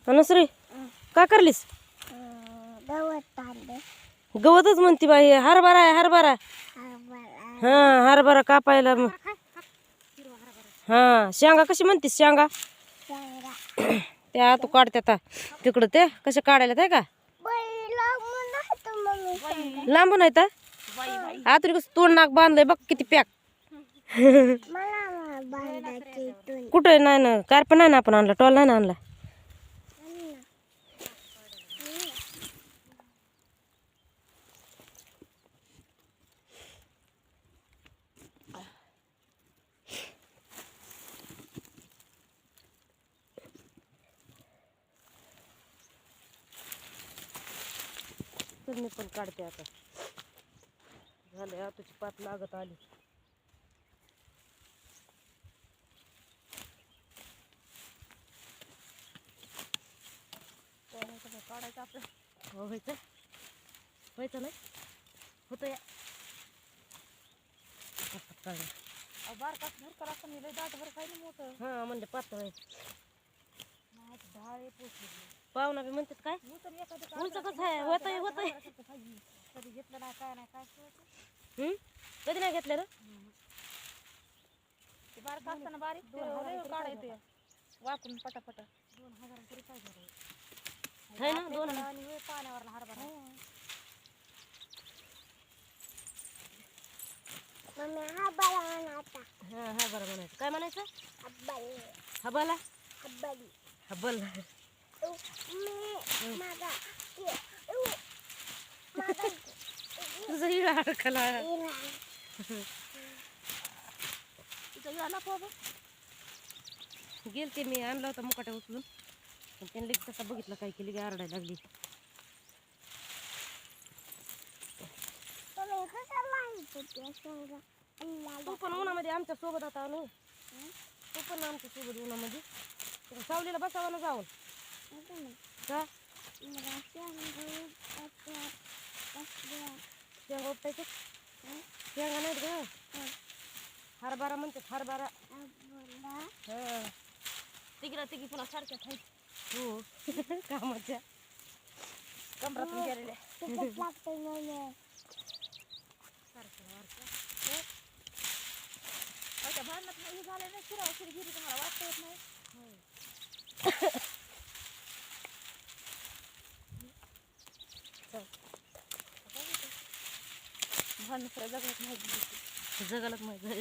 अनुश्री काय करलीस? गवत आणलं. गवतच म्हणती बाई. हरभरा आहे हरभरा. हरभरा. हा हरभरा कापायला हा शेंगा कशी म्हणतीस शेंगा? शेंगा. त्या तू काढते आता तिकडं ते कसे काढायला ते का बाई लागून नाही तर मम्मी. लांबून आहे तर आतून कसं तोंड नाक बांधलंय बघ किती पॅक. मला बांधायची इथून. कुठे नाही ना कारपण नाही ना आपण आणला टॉल नाही ना आणला. तर मी पण काढते आता. झालंय आतूची पात लागत आली. काढायचं आपलं. हो व्हायचं व्हायचं नाही होतं या बारका भरकर असं मी दाट भर काय मोठं. हा म्हणजे पातळ आहे. पाहुणा बी म्हणतात काय उंच कसं आहे होतंय होतंय. कधी घेतलं नाही काय नाही काय कधी नाही घेतलं ना बारका असताना बारीक काढायचं वाकून पटापटा 2000 तरी पाहिजे है ना. 2 आणि पाण्यावर हरभरा. मम्मी हरभरा म्हणायचा. हा हरभरा म्हणायचं. काय म्हणायचं? हब्बल. हबाला हब्बल. हबल. तुझा हिरा अडकला. तुझा हिरा बाबा गेलते मी आणला होता मुकाट्या उचलून पण त्यांनी लगेच तसा बघितलं काय केली की आरडायला लागली. तू पण उन्हामध्ये आमच्या सोबत आता आणू. तू पण आमच्या सोबत उन्हामध्ये सावलीला बसावं ना जाऊन का शेंगा उपटायचे. शेंगा नाहीत ग हरभरा म्हणतात हरभरा. हा तिघीला तिघी पुन्हा सारख्याच आहेत. हो कामाच्या कमरातून गेलेल्या भांडणात नाही झालं नाही. फिरावं फिरी गेली तुम्हाला वाटता येत नाही. भांडण जगात नाही जगालाच माहिती.